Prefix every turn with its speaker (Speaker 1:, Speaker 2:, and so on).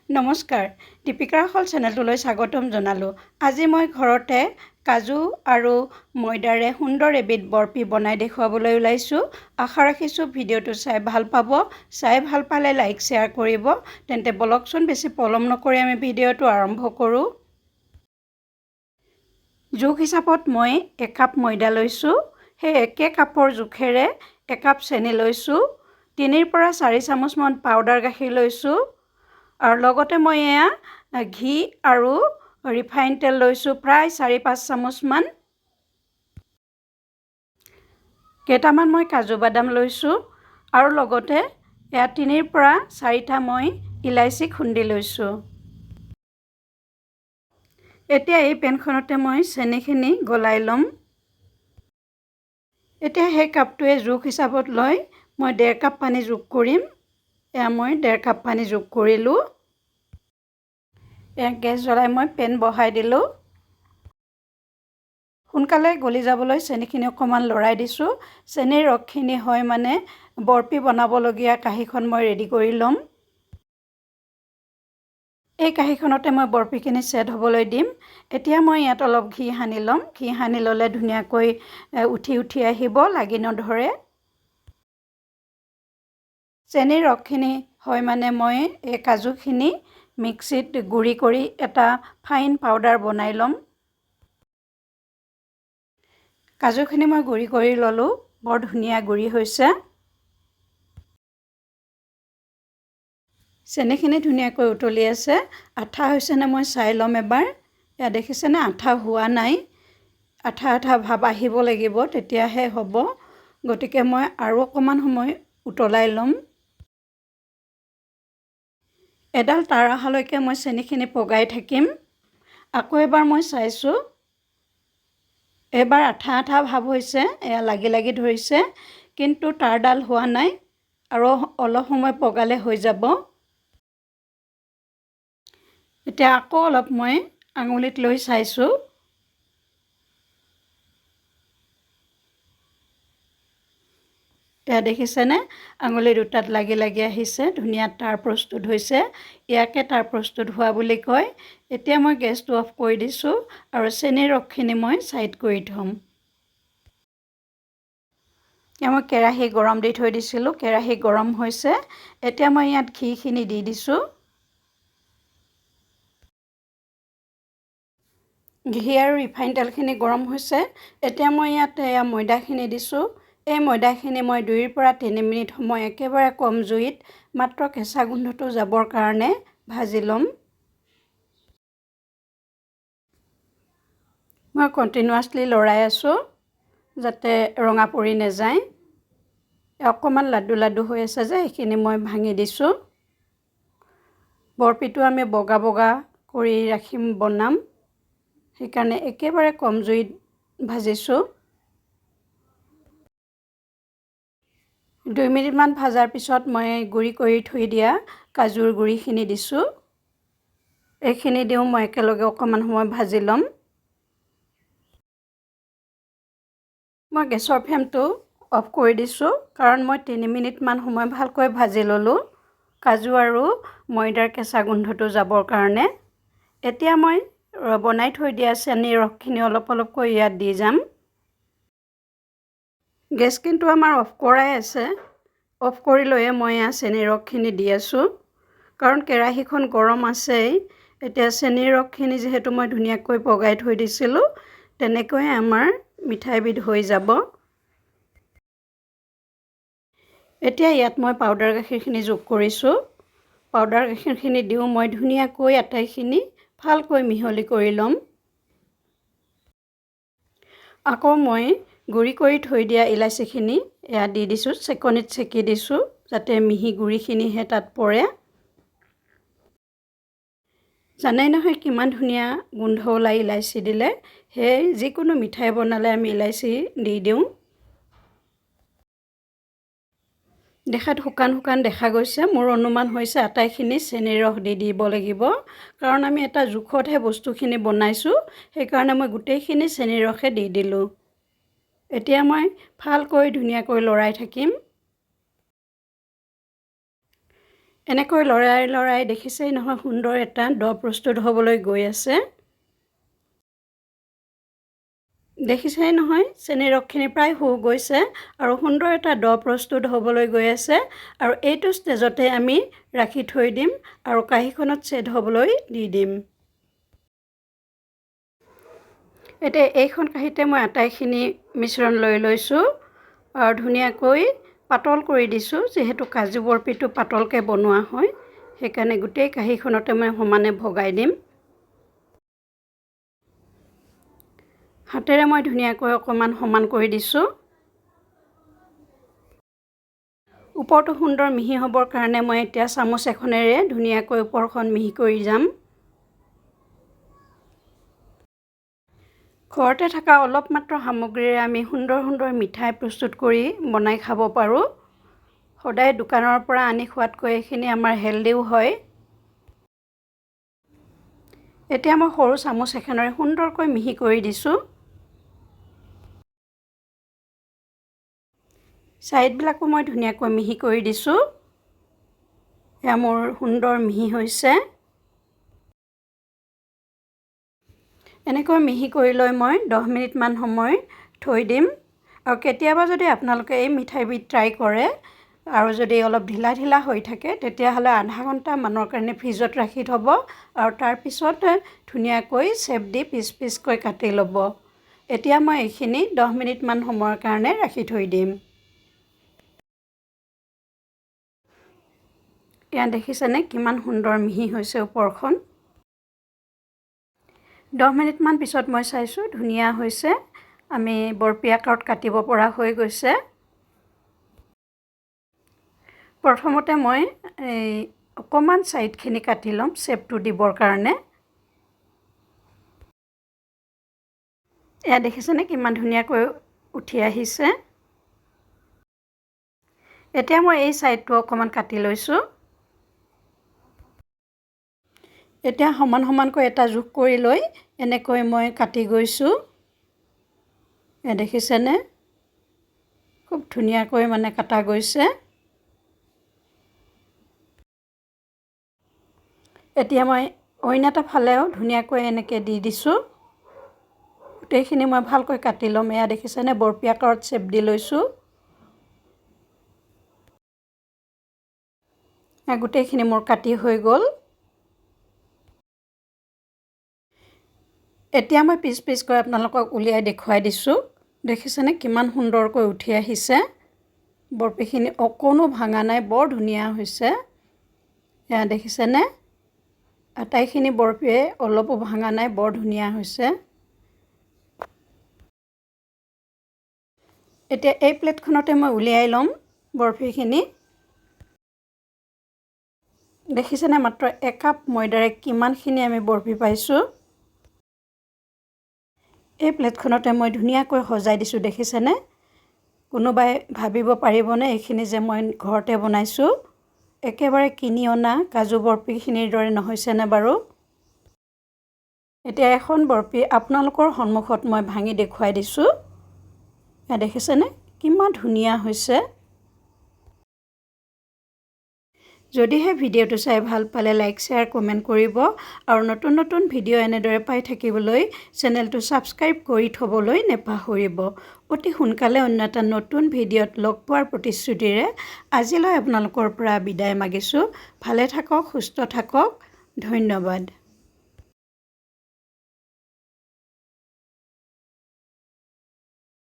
Speaker 1: নমস্কাৰ, দীপিকাৰ হল চেনেলটোলৈ স্বাগতম জনালোঁ। আজি মই ঘৰতে কাজু আৰু ময়দাৰে সুন্দৰ এবিধ বৰফি বনাই দেখুৱাবলৈ ওলাইছোঁ। আশা ৰাখিছোঁ ভিডিঅ'টো চাই ভাল পাব। চাই ভাল পালে লাইক শ্বেয়াৰ কৰিব। তেন্তে বলকচোন বেছি পলম নকৰি আমি ভিডিঅ'টো আৰম্ভ কৰোঁ। জোখ হিচাপত মই একাপ ময়দা লৈছোঁ। সেই একে কাপৰ জোখেৰে একাপ চেনি লৈছোঁ। 3 পৰা 4 চামুচমান পাউডাৰ গাখীৰ লৈছোঁ। আৰু লগতে মই এয়া ঘি আৰু ৰিফাইন তেল লৈছোঁ প্ৰায় 4-5 চামুচমান। কেইটামান মই কাজু বাদাম লৈছোঁ আৰু লগতে এয়া 3 পৰা 4টা মই ইলাইচি খুন্দি লৈছোঁ। এতিয়া এই পেনখনতে মই চেনিখিনি গলাই ল'ম। এতিয়া সেই কাপটোৱে জোখ হিচাপত লৈ মই 1.5 কাপ পানী যোগ কৰিম। এয়া মই 1.5 কাপ পানী যোগ কৰিলোঁ। এয়া গেছ জ্বলাই মই পেন বহাই দিলোঁ। সোনকালে গলি যাবলৈ চেনিখিনি অকণমান লৰাই দিছোঁ। চেনিৰ ৰসখিনি হয় মানে বৰফি বনাবলগীয়া কাঁহীখন মই ৰেডি কৰি ল'ম। এই কাঁহীখনতে মই বৰফিখিনি ছেট হ'বলৈ দিম। এতিয়া মই ইয়াত অলপ ঘি সানি ল'ম। ঘি সানি ল'লে ধুনীয়াকৈ উঠি আহিব, লাগি নধৰে। চেনিৰ ৰসখিনি হয় মানে মই এই কাজুখিনি মিক্সিত গুড়ি কৰি এটা ফাইন পাউডাৰ বনাই ল'ম। কাজুখিনি মই গুড়ি কৰি ল'লোঁ। বৰ ধুনীয়া গুড়ি হৈছে। চেনিখিনি ধুনীয়াকৈ উতলি আছে। আঠা হৈছেনে মই চাই ল'ম এবাৰ। এয়া দেখিছেনে আঠা হোৱা নাই। আঠা ভাৱ আহিব লাগিব, তেতিয়াহে হ'ব। গতিকে মই আৰু অকণমান সময় উতলাই ল'ম। এডাল তাৰ অহালৈকে মই চেনিখিনি পগাই থাকিম। আকৌ এবাৰ মই চাইছোঁ। এবাৰ আঠা ভাৱ হৈছে, এয়া লাগি ধৰিছে, কিন্তু তাঁৰডাল হোৱা নাই আৰু অলপ সময় পগালে হৈ যাব। এতিয়া আকৌ অলপ মই আঙুলিত লৈ চাইছোঁ। এয়া দেখিছেনে আঙুলি দুটাত লাগি আহিছে, ধুনীয়া তাঁৰ প্ৰস্তুত হৈছে। ইয়াকে তাঁৰ প্ৰস্তুত হোৱা বুলি কয়। এতিয়া মই গেছটো অফ কৰি দিছোঁ আৰু চেনিৰ ৰসখিনি মই ছাইড কৰি থ'ম। এতিয়া মই কেৰাহী গৰম দি থৈ দিছিলোঁ। কেৰাহী গৰম হৈছে। এতিয়া মই ইয়াত ঘিখিনি দি দিছোঁ। ঘি আৰু ৰিফাইন তেলখিনি গৰম হৈছে। এতিয়া মই ইয়াত ময়দাখিনি দিছোঁ। এই ময়দাখিনি মই 2 পৰা 3 মিনিট সময় একেবাৰে কম জুইত মাত্ৰ কেঁচা গোন্ধটো যাবৰ কাৰণে ভাজি ল'ম। মই কণ্টিনিউৱাছলি লৰাই আছোঁ যাতে ৰঙা পৰি নাযায়। অকণমান লাডু হৈ আছে যে সেইখিনি মই ভাঙি দিছোঁ। বৰফিটো আমি বগা কৰি বনাম। সেইকাৰণে একেবাৰে কম জুইত ভাজিছোঁ। 2 মিনিটমান ভাজাৰ পিছত মই গুড়ি কৰি থৈ দিয়া কাজুৰ গুড়িখিনি দিছোঁ। এইখিনি দিওঁ মই একেলগে অকণমান সময় ভাজি ল'ম। মই গেছৰ ফ্লেমটো অফ কৰি দিছোঁ, কাৰণ মই 3 মিনিটমান সময় ভালকৈ ভাজি ল'লোঁ কাজু আৰু ময়দাৰ কেঁচা গোন্ধটো যাবৰ কাৰণে। এতিয়া মই বনাই থৈ দিয়া চেনিৰ ৰসখিনি অলপকৈ ইয়াত দি যাম। গেছ কিন্তু আমাৰ অফ কৰাই আছে। অফ কৰি লৈয়ে মই চেনিৰ ৰসখিনি দি আছোঁ, কাৰণ কেৰাহীখন গৰম আছেই। এতিয়া চেনিৰ ৰসখিনি যিহেতু মই ধুনীয়াকৈ পগাই থৈ দিছিলোঁ, তেনেকৈয়ে আমাৰ মিঠাইবিধ হৈ যাব। এতিয়া ইয়াত মই পাউডাৰ গাখীৰখিনি যোগ কৰিছোঁ। পাউডাৰ গাখীৰখিনি দিওঁ মই ধুনীয়াকৈ আটাইখিনি ভালকৈ মিহলি কৰি ল'ম। আকৌ মই গুড়ি কৰি থৈ দিয়া ইলাচিখিনি এয়া দি দিছোঁ। চেকনিত চেকি দিছোঁ যাতে মিহি গুড়িখিনিহে তাত পৰে। জানেই নহয় কিমান ধুনীয়া গোন্ধ ওলাই ইলাচি দিলে। সেয়ে যিকোনো মিঠাই বনালে আমি ইলাচি দি দিওঁ। দেখাত শুকান দেখা গৈছে। মোৰ অনুমান হৈছে আটাইখিনি চেনিৰ ৰস দি দিব লাগিব, কাৰণ আমি এটা জোখতহে বস্তুখিনি বনাইছোঁ। সেইকাৰণে মই গোটেইখিনি চেনিৰ ৰসে দি দিলোঁ। এতিয়া মই ভালকৈ ধুনীয়াকৈ লৰাই থাকিম। এনেকৈ লৰাই লৰাই দেখিছেই নহয় সুন্দৰ এটা ড প্ৰস্তুত হ'বলৈ গৈ আছে। দেখিছেই নহয় চেনিৰ ৰসখিনি প্ৰায় হৈ গৈছে আৰু সুন্দৰ এটা ড প্ৰস্তুত হ'বলৈ গৈ আছে আৰু এইটো ষ্টেজতে আমি ৰাখি থৈ দিম আৰু কাঁহীখনত ছেট হ'বলৈ দি দিম। এতিয়া এইখন কাঁহীতে মই আটাইখিনি মিশ্ৰণ লৈ লৈছোঁ আৰু ধুনীয়াকৈ পাতল কৰি দিছোঁ। যিহেতু কাজু বৰফিটো পাতলকৈ বনোৱা হয় সেইকাৰণে গোটেই কাঁহীখনতে মই সমানে ভগাই দিম। হাতেৰে মই ধুনীয়াকৈ অকণমান সমান কৰি দিছোঁ। ওপৰটো সুন্দৰ মিহি হ'বৰ কাৰণে মই এতিয়া চামুচ এখনেৰে ধুনীয়াকৈ ওপৰখন মিহি কৰি যাম। ঘৰতে থকা অলপ মাত্ৰ সামগ্ৰীৰে আমি সুন্দৰ সুন্দৰ মিঠাই প্ৰস্তুত কৰি বনাই খাব পাৰোঁ। সদায় দোকানৰ পৰা আনি খোৱাতকৈ এইখিনি আমাৰ হেল্ডিও হয়। এতিয়া মই সৰু চামুচ এখনেৰে সুন্দৰকৈ মিহি কৰি দিছোঁ। ছাইডবিলাকো মই ধুনীয়াকৈ মিহি কৰি দিছোঁ। এয়া মোৰ সুন্দৰ মিহি হৈছে। এনেকৈ মিহি কৰি লৈ মই 10 মিনিটমান সময় থৈ দিম আৰু কেতিয়াবা যদি আপোনালোকে এই মিঠাইবিধ ট্ৰাই কৰে আৰু যদি অলপ ঢিলা ঢিলা হৈ থাকে তেতিয়াহ'লে আধা ঘণ্টামানৰ কাৰণে ফ্ৰিজত ৰাখি থ'ব আৰু তাৰপিছত ধুনীয়াকৈ চেপ দি পিচ পিচকৈ কাটি ল'ব। এতিয়া মই এইখিনি 10 মিনিটমান সময়ৰ কাৰণে ৰাখি থৈ দিম। এয়া দেখিছেনে কিমান সুন্দৰ মিহি হৈছে ওপৰখন। 10 মিনিটমান পিছত মই চাইছোঁ ধুনীয়া হৈছে। আমি বৰফি আকাৰত কাটিব পৰা হৈ গৈছে। প্ৰথমতে মই অকণমান ছাইডখিনি কাটি ল'ম শ্বেপটো দিবৰ কাৰণে। এয়া দেখিছেনে কিমান ধুনীয়াকৈ উঠি আহিছে। এতিয়া মই এই ছাইডটো অকণমান কাটি লৈছোঁ। এতিয়া সমান সমানকৈ এটা জোখ কৰি লৈ এনেকৈ মই কাটি গৈছোঁ। এয়া দেখিছেনে খুব ধুনীয়াকৈ মানে কটা গৈছে। এতিয়া মই অইন এটা ফালেও ধুনীয়াকৈ এনেকৈ দি দিছোঁ। গোটেইখিনি মই ভালকৈ কাটি ল'ম। এয়া দেখিছেনে বৰফি আকাৰত শ্বেপ দি লৈছোঁ। গোটেইখিনি মোৰ কাটি হৈ গ'ল। এতিয়া মই পিচ পিচকৈ আপোনালোকক উলিয়াই দেখুৱাই দিছোঁ। দেখিছেনে কিমান সুন্দৰকৈ উঠি আহিছে। বৰফিখিনি অকণো ভাঙা নাই, বৰ ধুনীয়া হৈছে। এয়া দেখিছেনে আটাইখিনি বৰফিয়ে অলপো ভাঙা নাই, বৰ ধুনীয়া হৈছে। এতিয়া এই প্লেটখনতে মই উলিয়াই ল'ম বৰফিখিনি। দেখিছেনে মাত্ৰ 1 কাপ ময়দাৰে কিমানখিনি আমি বৰফি পাইছোঁ। এই প্লেটখনতে মই ধুনীয়াকৈ সজাই দিছোঁ। দেখিছেনে কোনোবাই ভাবিব পাৰিবনে এইখিনি যে মই ঘৰতে বনাইছোঁ। একেবাৰে কিনি অনা কাজু বৰফিখিনিৰ দৰে নহৈছেনে বাৰু। এতিয়া এখন বৰফি আপোনালোকৰ সন্মুখত মই ভাঙি দেখুৱাই দিছোঁ। এয়া দেখিছেনে কিমান ধুনীয়া হৈছে। যদিহে ভিডিঅ'টো চাই ভাল পালে লাইক শ্বেয়াৰ কমেণ্ট কৰিব আৰু নতুন নতুন ভিডিঅ' এনেদৰে পাই থাকিবলৈ চেনেলটো ছাবস্ক্ৰাইব কৰি থ'বলৈ নেপাহৰিব। অতি সোনকালে অন্য এটা নতুন ভিডিঅ'ত লগ পোৱাৰ প্ৰতিশ্ৰুতিৰে আজিলৈ আপোনালোকৰ পৰা বিদায় মাগিছোঁ। ভালে থাকক, সুস্থ থাকক। ধন্যবাদ।